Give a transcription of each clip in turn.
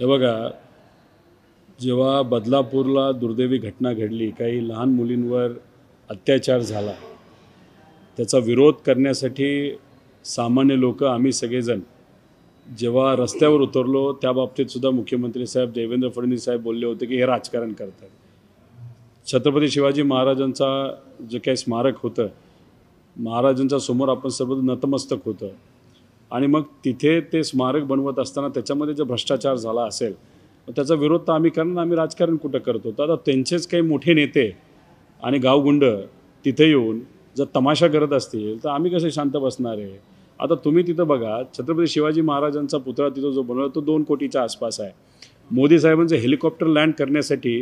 हे बघा, जेव्हा बदलापूरला दुर्दैवी घटना घडली, काही लहान मुलींवर अत्याचार झाला, त्याचा विरोध करण्यासाठी सामान्य लोक आम्ही सगळेजण जेव्हा रस्त्यावर उतरलो, त्या बाबतीतसुद्धा मुख्यमंत्री साहेब देवेंद्र फडणवीस साहेब बोलले होते की हे राजकारण करतात. छत्रपती शिवाजी महाराजांचा जे काही स्मारक होतं, महाराजांच्या समोर आपण सर्व नतमस्तक होतं आणि मग तिथे ते स्मारक बनवत असताना त्याच्यामध्ये जर भ्रष्टाचार झाला असेल त्याचा विरोध तर आम्ही करणार. आम्ही राजकारण कुठं करतो? तर आता त्यांचेच काही मोठे नेते आणि गावगुंड तिथे येऊन जर तमाशा करत असतील तर आम्ही कसे शांत बसणार आहे? आता तुम्ही तिथं बघा, छत्रपती शिवाजी महाराजांचा पुतळा तिथं जो बनवला तो 2 कोटीच्या आसपास आहे. मोदी साहेबांचं हेलिकॉप्टर लँड करण्यासाठी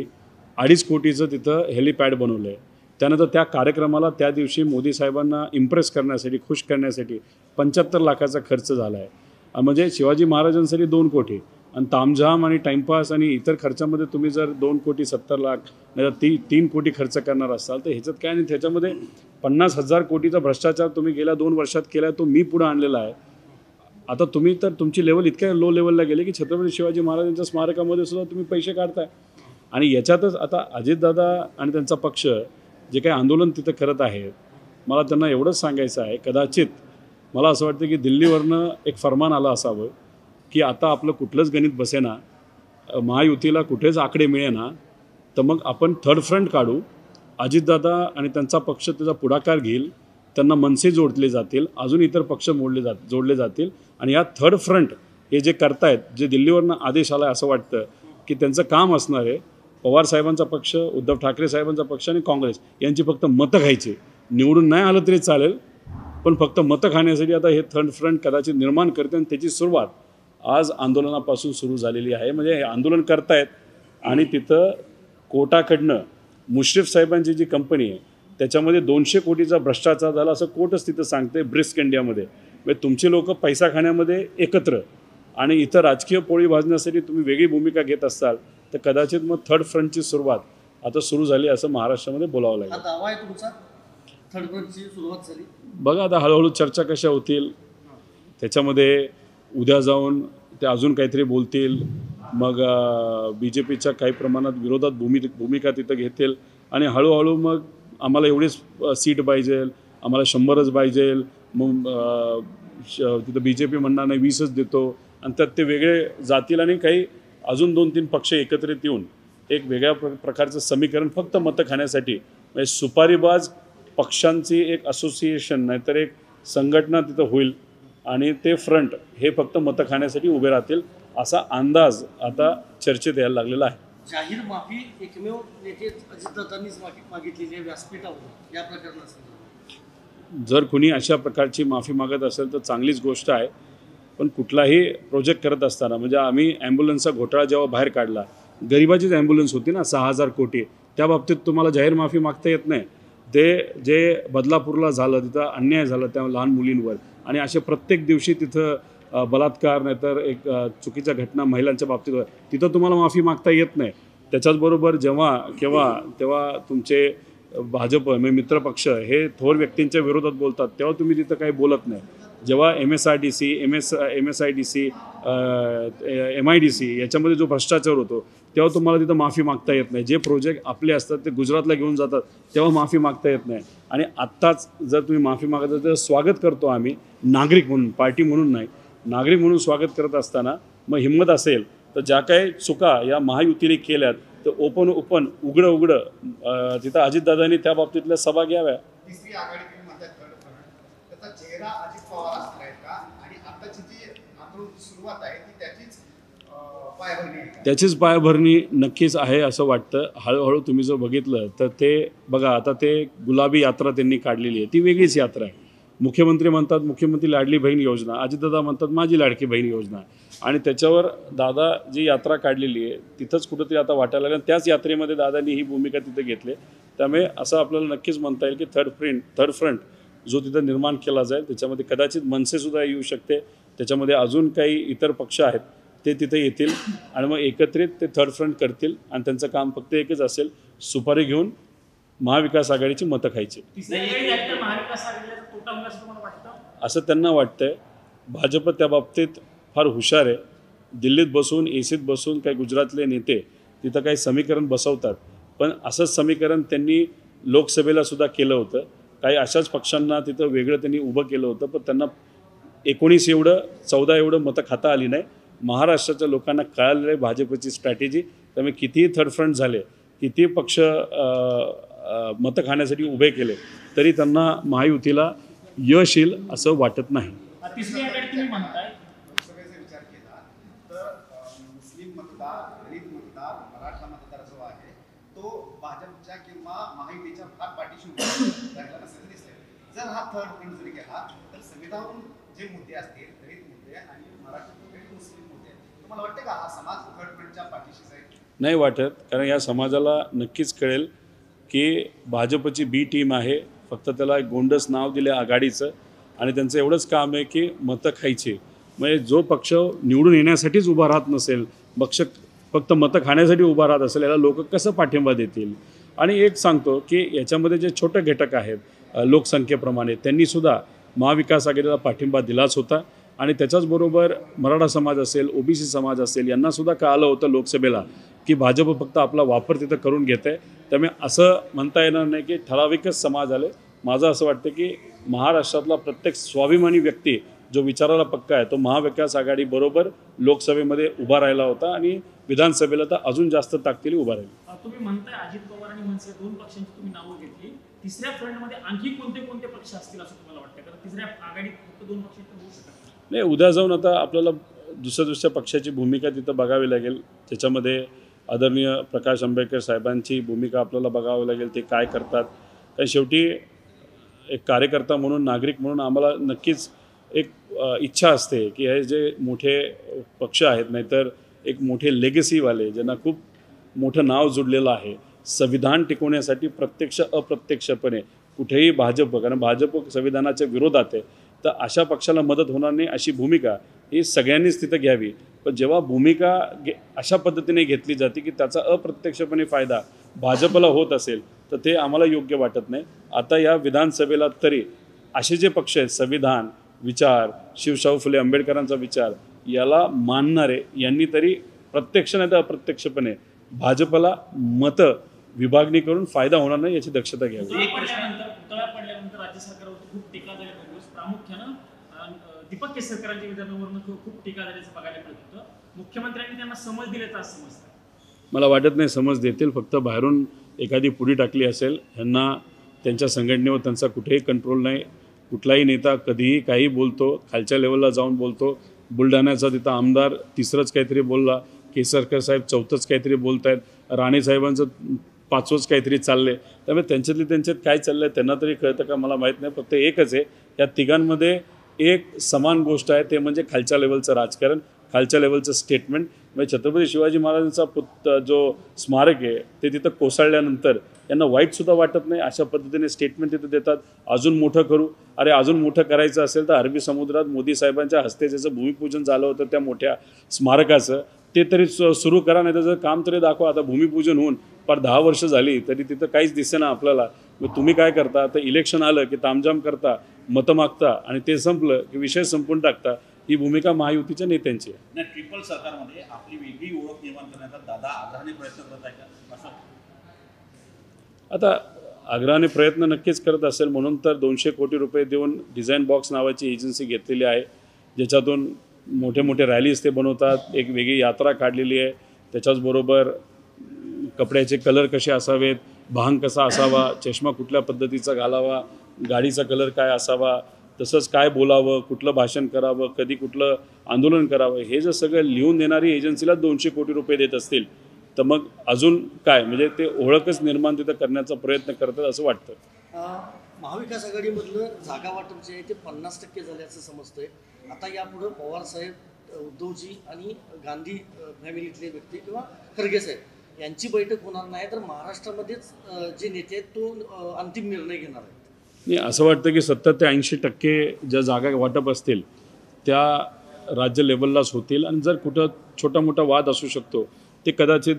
2.5 कोटीचं तिथं हेलिपॅड बनवलं आहे. त्यानंतर त्या कार्यक्रमाला त्या दिवशी मोदी साहेबांना इम्प्रेस करण्यासाठी, खुश करण्यासाठी 75 लाखाचा खर्च झाला आहे. म्हणजे शिवाजी महाराजांसाठी 2 कोटी आणि तामझाम आणि टाईमपास आणि इतर खर्चामध्ये तुम्ही जर 2 कोटी 70 लाख नाही 3 कोटी खर्च करणार असाल तर ह्याच्यात काय? आणि त्याच्यामध्ये 50,000 कोटीचा भ्रष्टाचार तुम्ही गेल्या 2 वर्षात केला आहे, तो मी पुढं आणलेला आहे. आता तुम्ही तर तुमची लेवल इतक्या लो लेवलला गेले की छत्रपती शिवाजी महाराजांच्या स्मारकामध्ये सुद्धा तुम्ही पैसे काढताय. आणि याच्यातच आता अजितदादा आणि त्यांचा पक्ष जे काही आंदोलन तिथं करत आहेत, मला त्यांना एवढंच सांगायचं आहे, कदाचित मला असं वाटतं की दिल्लीवरनं एक फरमान आलं असावं की आता आपलं कुठलंच गणित बसेना, महायुतीला कुठेच आकडे मिळेना, तर मग आपण थर्ड फ्रंट काढू. अजितदादा आणि त्यांचा पक्ष त्याचा पुढाकार घेईल, त्यांना मनसे जोडले जातील, अजून इतर पक्ष जोडले जातील आणि या थर्ड फ्रंट हे जे करतायत, जे दिल्लीवरनं आदेश आला आहे, असं वाटतं की त्यांचं काम असणार आहे पवार साहेबांचा पक्ष, उद्धव ठाकरे साहेबांचा पक्ष आणि काँग्रेस यांची फक्त मतं खायची. निवडून नाही आलं तरी चालेल, पण फक्त मतं खाण्यासाठी आता हे थर्ड फ्रंट कदाचित निर्माण करते आणि त्याची सुरुवात आज आंदोलनापासून सुरू झालेली आहे. म्हणजे हे आंदोलन करतायत आणि तिथं कोर्टाकडनं मुश्रीफ साहेबांची जी कंपनी आहे त्याच्यामध्ये 200 कोटीचा भ्रष्टाचार झाला असं कोर्टच तिथं सांगते ब्रिस्क इंडियामध्ये. म्हणजे तुमचे लोक पैसा खाण्यामध्ये एकत्र आणि इथं राजकीय पोळी भाजण्यासाठी तुम्ही वेगळी भूमिका घेत असाल तर कदाचित मग थर्ड फ्रंटची सुरुवात आता सुरू झाली असं महाराष्ट्रामध्ये बोलावं लागेल. दावा आहे तुमचा थर्ड फ्रंटची सुरुवात झाली? बघा आता हळूहळू चर्चा कशा होतील त्याच्यामध्ये. उद्या जाऊन ते अजून काहीतरी बोलतील, मग BJPच्या काही प्रमाणात विरोधात भूमिका तिथं घेतील आणि हळूहळू मग आम्हाला एवढीच सीट पाहिजे, आम्हाला 100च पाहिजे, मग तिथं BJP म्हणणार नाही 20च देतो आणि त्यात ते वेगळे जातील आणि काही अजून 2-3 पक्ष एकत्रित येऊन एक वेगळ्या प्रकारचं समीकरण फक्त मतं खाण्यासाठी, म्हणजे सुपारीबाज पक्षांची एक असोसिएशन नाहीतर एक संघटना तिथं होईल आणि ते फ्रंट हे फक्त मतं खाण्यासाठी उभे राहतील असा अंदाज आता चर्चेत यायला लागलेला आहे. जाहीर माफी एकमेव नेते अजितदादांनीच मागितलेली आहे व्यासपीठावर या प्रकरणासंदर्भात. जर कुणी अशा प्रकारची माफी मागत असेल तर चांगलीच गोष्ट आहे, पण कुठलाही प्रोजेक्ट करत असताना म्हणजे आम्ही ॲम्ब्युलन्सचा घोटाळा जेव्हा बाहेर काढला, गरिबाचीच ॲम्ब्युलन्स होती ना 6,000 कोटी, त्या बाबतीत तुम्हाला जाहीर माफी मागता येत नाही. ते जे बदलापूरला झालं तिथं अन्याय झाला त्या लहान मुलींवर आणि असे प्रत्येक दिवशी तिथं बलात्कार नाहीतर एक चुकीच्या घटना महिलांच्या बाबतीत तिथं तुम्हाला माफी मागता येत नाही. त्याच्याचबरोबर तेव्हा तुमचे भाजप म्हणजे मित्रपक्ष हे थोर व्यक्तींच्या विरोधात बोलतात तेव्हा तुम्ही तिथं काही बोलत नाही. जेव्हा MSRDC, MSIDC, MIDC याच्यामध्ये जो भ्रष्टाचार होतो तेव्हा तुम्हाला तिथं माफी मागता येत नाही. जे प्रोजेक्ट आपले असतात ते गुजरातला घेऊन जातात तेव्हा माफी मागता येत नाही. आणि आत्ताच जर तुम्ही माफी मागत तर स्वागत करतो आम्ही नागरिक म्हणून, पार्टी म्हणून नाही, नागरिक म्हणून स्वागत करत असताना मग हिंमत असेल तर ज्या काही चुका या महायुतीने केल्यात तर ओपन उघडं तिथं अजितदादांनी त्या बाबतीतल्या सभा घ्याव्या. तिसरी आघाडी तुम्ही म्हणताय थर्ड फ्रंट, त्याचा चेहरा अजित पवार असणार आहे का? आणि आताची जी आंदोलनाची सुरुवात आहे ती त्याचीच पायाभरणी नक्कीच आहे असं वाटतं. हळूहळू तुम्ही जर बघितलं तर ते बघा, आता ते गुलाबी यात्रा त्यांनी काढलेली आहे, ती वेगळीच यात्रा आहे. मुख्यमंत्री म्हणतात मुख्यमंत्री लाडली बहीण योजना, अजितदादा म्हणतात माझी लाडकी बहीण योजना, आणि त्याच्यावर दादा जी यात्रा काढलेली आहे तिथंच कुठंतरी आता वाटायला लागलं. त्याच यात्रेमध्ये दादांनी ही भूमिका तिथे घेतली. त्यामुळे असं आपल्याला नक्कीच म्हणता येईल की थर्ड फ्रंट जो तिथं निर्माण केला जाईल त्याच्यामध्ये कदाचित मनसेसुद्धा येऊ शकते, त्याच्यामध्ये अजून काही इतर पक्ष आहेत ते तिथे येतील आणि मग एकत्रित ते थर्ड फ्रंट करतील आणि त्यांचं काम फक्त एकच असेल, सुपारी घेऊन महाविकास आघाडीची मतं खायची असं त्यांना वाटतंय. भाजप त्या बाबतीत फार हुशार आहे. दिल्लीत बसून एसीत बसून काही गुजरातले नेते तिथं काही समीकरण बसवतात, पण असंच समीकरण त्यांनी लोकसभेला सुद्धा केलं होतं. काही अशाच पक्षांना तिथं वेगळं त्यांनी उभं केलं होतं, पण त्यांना 19 एवढं 14 एवढं मतं खाता आली नाही. महाराष्ट्राच्या लोकांना कळालेलं आहे भाजपची स्ट्रॅटेजी. त्यामुळे कितीही थर्ड फ्रंट झाले, कितीही पक्ष मतं खाण्यासाठी उभे केले, तरी त्यांना महायुतीला यश येईल असं वाटत नाही. तिसरी आघाडी तुम्ही म्हणताय, लोकसभेचा विचार केला तर मुस्लिम मतदार, दलित मतदार, मराठा मतदार जो आहे तो भाजपच्या किंवा महायुतीच्या फार पाठीशी उभा राहिला नसेल दिसले. जर हा थर्ड फ्रंट जरी केला तर संविधानावरून जे मुद्दे असतील, दलित मुद्दे आणि मराठी मुद्दे, मुस्लिम मुद्दे, तुम्हाला वाटते का हा समाज थर्ड फ्रंटच्या पाठीशी जाईल? नाही वाटत, कारण या समाजाला नक्कीच कळेल की भाजपची बी टीम आहे. फक्त त्याला एक गोंडस नाव दिले आघाडीचं, आणि त्यांचं एवढंच काम आहे की मतं खायची. म्हणजे जो पक्ष निवडून येण्यासाठीच उभा राहत नसेल, पक्ष फक्त मतं खाण्यासाठी उभा राहत असेल, याला लोक कसं पाठिंबा देतील? आणि एक सांगतो की याच्यामध्ये जे छोटे घटक आहेत लोकसंख्येप्रमाणे, त्यांनीसुद्धा महाविकास आघाडीला पाठिंबा दिलाच होता. आणि त्याच्याचबरोबर मराठा समाज असेल, ओबीसी समाज असेल, यांनासुद्धा कळालं होतं लोकसभेला की भाजप फक्त आपला वापर तिथं करून घेत आहे. त्यामुळे असं म्हणता येणार नाही की ठराविकच समाज आले. माझं असं वाटतं की महाराष्ट्रातला प्रत्येक स्वाभिमानी व्यक्ती जो विचाराला पक्का आहे तो महाविकास आघाडीबरोबर लोकसभेमध्ये उभा राहिला होता, आणि विधानसभेला तर अजून जास्त ताकदीने उभा राहील. तुम्ही म्हणताय अजित पवार आणि मनसे दोन पक्षांची तुम्ही नावं घेतली, तिसऱ्या फ्रंटमध्ये आणखी कोणते कोणते पक्ष असतील असं तुम्हाला वाटतं? कारण तिसऱ्या आघाडीत फक्त दोन पक्ष तर होऊ शकत नाही. नाही, उद्या जाऊन आता आपल्याला दुसऱ्या पक्षाची भूमिका तिथं बघावी लागेल. त्याच्यामध्ये आदरणीय प्रकाश आंबेडकर साहेबांची भूमिका आपल्याला बघावी लागेल, ते काय करतात. कारण शेवटी एक कार्यकर्ता म्हणून, नागरिक म्हणून आम्हाला नक्कीच एक इच्छा असते की हे जे मोठे पक्ष आहेत, नाहीतर एक मोठे लेगसीवाले ज्यांना खूप मोठं नाव जुडलेलं आहे, संविधान टिकवण्यासाठी प्रत्यक्ष अप्रत्यक्षपणे कुठेही भाजप, कारण भाजप संविधानाच्या विरोधात आहे, तर अशा पक्षाला मदत होणार नाही अशी भूमिका ही सगळ्यांनीच तिथं घ्यावी. पण जेव्हा भूमिका अशा पद्धतीने घेतली जाते की त्याचा अप्रत्यक्षपणे फायदा भाजपला होत असेल, तर ते आम्हाला योग्य वाटत नाही. आता या विधानसभेला तरी असे जे पक्ष आहेत, संविधान, विचार, शिवशाहू फुले आंबेडकरांचा विचार याला मानणारे यांनी तरी प्रत्यक्ष नाही तर अप्रत्यक्षपणे भाजपला मतं विभागणी करून फायदा होणार नाही याची दक्षता घ्यावी. पुतळा पडल्यानंतर राज्य सरकारवर खूप टीका झाली, प्रामुख्यानं दीपक केसरकरांच्या विधानावरून खूप टीका झाल्याचं बघायला मिळत होतं. मुख्यमंत्र्यांनी त्यांना समज दिल्याचं असं समजतं. मला वाटत नाही समज देतील, फक्त बाहेरून एखादी पुढी टाकली असेल. ह्यांना त्यांच्या संघटनेवर त्यांचा कुठेही कंट्रोल नाही. कुठलाही नेता कधीही काही बोलतो, खालच्या लेवलला जाऊन बोलतो. बुलढाण्याचा तिथं आमदार तिसरंच काहीतरी बोलला, केसरकर साहेब चौथंच काहीतरी बोलत आहेत, राणे साहेबांचं पाचवंच काहीतरी चाललं आहे. त्यामुळे त्यांच्यात काय चाललं आहे त्यांना तरी कळतं का मला माहीत नाही. फक्त एकच आहे, या तिघांमध्ये एक समान गोष्ट आहे, ते म्हणजे खालच्या लेवलचं राजकारण, खालच्या लेवलचं स्टेटमेंट. म्हणजे छत्रपती शिवाजी महाराजांचा जो स्मारक आहे ते तिथं कोसळल्यानंतर यांना वाईटसुद्धा वाटत नाही. अशा पद्धतीने स्टेटमेंट तिथं देतात, अजून मोठं करू. अरे अजून मोठं करायचं असेल तर अरबी समुद्रात मोदी साहेबांच्या हस्ते ज्याचं भूमिपूजन झालं होतं त्या मोठ्या स्मारकाचं, ते तरी सुरू करा, नाही त्याचं काम तरी दाखवा. आता भूमिपूजन होऊन फार 10 वर्ष झाली तरी तिथं काहीच दिसेना आपल्याला. मग तुम्ही काय करता, तर इलेक्शन आलं की तामझाम करता, मतं मागता, आणि ते संपलं की विषय संपून टाकता. ही भूमिका महायुतीच्या नेत्यांची आहे. नाही, ट्रिपल सरकारमध्ये आपली वेगळी ओळख निर्माण करण्याचा दादा आग्रहाने प्रयत्न करत आहे का असं? आता आग्रहाने प्रयत्न नक्कीच करत असेल, म्हणून तर 200 कोटी रुपये देऊन डिझाईन बॉक्स नावाची एजन्सी घेतलेली आहे, ज्याच्यातून मोठे मोठे रॅलीज ते बनवतात. एक वेगळी यात्रा काढलेली आहे. त्याच्याचबरोबर कपड्याचे कलर कसे असावेत, भांग कसा असावा, चष्मा कुठल्या पद्धतीचा घालावा, गाडीचा कलर काय असावा, तसंच काय बोलावं, कुठलं भाषण करावं, कधी कुठलं आंदोलन करावं, हे जर सगळं लिहून देणारी एजन्सीला 200 कोटी रुपये देत असतील तर मग अजून काय, म्हणजे ते ओळखच निर्माण तिथं करण्याचा प्रयत्न करतात असं वाटतं. महाविकास आघाडीमधलं जागा वाटप जे आहे ते 50% झाल्याचं समजतंय. आता यापुढं पवारसाहेब, उद्धवजी आणि गांधी फॅमिलीतले व्यक्ती किंवा खरगे साहेब यांची बैठक होणार नाही, तर महाराष्ट्रामध्येच जे नेते आहेत तो अंतिम निर्णय घेणार आहेत. नाही, असं वाटतं की 70 ते 80% ज्या जागा वाटप असतील त्या राज्य लेवललाच होतील, आणि जर कुठं छोटा मोठा वाद असू शकतो ते कदाचित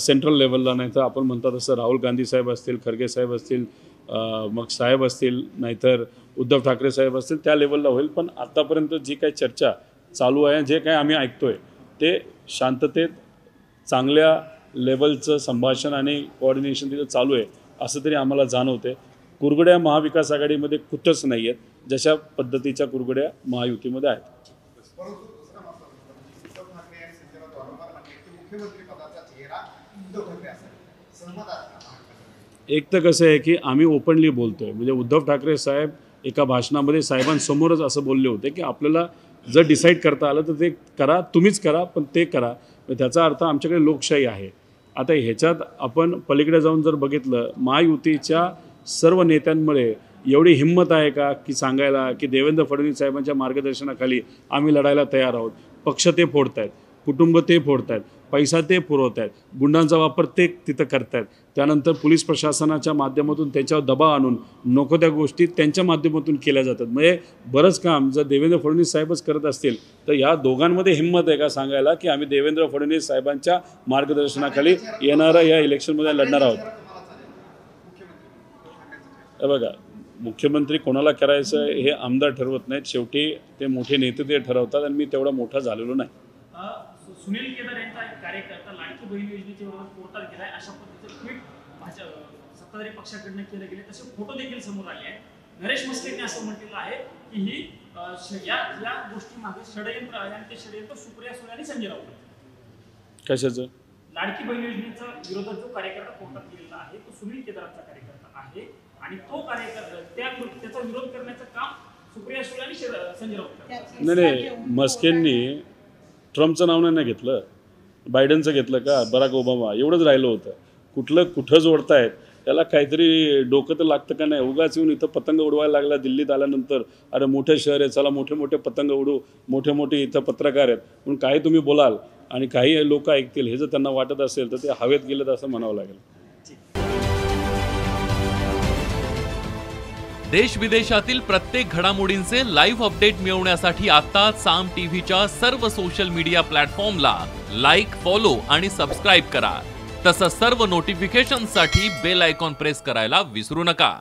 सेंट्रल लेवलला, नाही तर आपण म्हणतात तसं राहुल गांधी साहेब असतील, खरगे साहेब असतील, मग साहेब असतील, नाहीतर उद्धव ठाकरे साहेब असतील, त्या लेवलला होईल. पण आत्तापर्यंत जी काही चर्चा चालू आहे, जे काही आम्ही ऐकतोय ते शांततेत चांगल्या लेवलचं संभाषण आणि कोऑर्डिनेशन तिथं चालू आहे असं तरी आम्हाला जाणवते. कुरघोड्या महाविकास आघाडीमध्ये कुठंच नाही आहेत जशा पद्धतीच्या कुरघोड्या महायुतीमध्ये आहेत. परंतु दुसरा मसला उद्धव ठाकरे आणि संजय राऊत वारंवार म्हटले की मुख्यमंत्री पदाचा चेहरा उद्धव ठाकरे असेल. सहमत आहात का? एक तर कसं आहे की आम्ही ओपनली बोलतोय, म्हणजे उद्धव ठाकरे साहेब एका भाषणामध्ये साहेबांसमोरच असं बोलले होते की आपल्याला जर डिसाईड करता आलं तर ते करा, तुम्हीच करा, पण ते करा. त्याचा अर्थ आमच्याकडे लोकशाही आहे. आता ह्याच्यात आपण पलीकडे जाऊन जर बघितलं, महायुतीच्या सर्व नेत्यांमुळे एवढी हिंमत आहे का की सांगायला की देवेंद्र फडणवीस साहेबांच्या मार्गदर्शनाखाली आम्ही लढायला तयार आहोत. पक्ष ते फोडत आहेत, कुटुंब ते फोडत आहेत, पैसा ते पुरवत आहेत, गुंडांचा वापर ते तिथं करत आहेत, त्यानंतर पोलीस प्रशासनाच्या माध्यमातून त्यांच्यावर दबाव आणून नको त्या गोष्टी त्यांच्या माध्यमातून केल्या जातात. म्हणजे बरंच काम जर देवेंद्र फडणवीस साहेबच करत असतील तर या दोघांमध्ये हिंमत आहे का सांगायला की आम्ही देवेंद्र फडणवीस साहेबांच्या मार्गदर्शनाखाली येणाऱ्या या इलेक्शनमध्ये लढणार आहोत. हे बघा, मुख्यमंत्री कोणाला करायचं हे आमदार ठरवत नाहीत, शेवटी ते मोठे नेते ते ठरवतात आणि मी तेवढा मोठा झालेलो नाही. सुनील केदार यांचा एक कार्यकर्ता लाडकी बहीण योजनेच्या विरोधात कोर्टात गेलाय अशा पद्धतीचं ट्विट सत्ताधारी पक्षाकडनं केलं गेले. तसे फोटो देखील समोर आले आहेत. नरेश म्हस्केंनी असं म्हटलेलं आहे की ही या गोष्टी मागे षडयंत्र आहे आणि ते षडयंत्र सुप्रिया सुळे आणि संजय राऊत. कशाचं? लाडकी बहीण योजनेचा विरोधात जो कार्यकर्ता कोर्टात गेलेला आहे तो सुनील केदारचा कार्यकर्ता आहे आणि तो कार्यकर्ता त्याचा विरोध करण्याचं काम सुप्रिया सुळे आणि संजय राऊत करतात. नाही, मस्केंनी ट्रम्पचं नाव नाही घेतलं, बायडनचं घेतलं का, बराक ओबामा एवढंच राहिलं होतं. कुठं जोडतायत त्याला काहीतरी डोकं तर लागतं का नाही. उगाच येऊन इथं पतंग उडवायला लागला दिल्लीत आल्यानंतर, अरे मोठे शहर आहे, चला मोठे मोठे पतंग उडू, मोठे मोठे इथं पत्रकार आहेत म्हणून काही तुम्ही बोलाल आणि काही लोक ऐकतील हे जर त्यांना वाटत असेल तर ते हवेत गेलेत असं म्हणावं लागेल. देश विदेशातील प्रत्येक घडामोडींचे लाईव्ह अपडेट मिळवण्यासाठी आता साम टीव्हीच्या सर्व सोशल मीडिया प्लॅटफॉर्मला लाईक, फॉलो आणि सबस्क्राईब करा. तसंच सर्व नोटिफिकेशनसाठी बेल आयकॉन प्रेस करायला विसरू नका.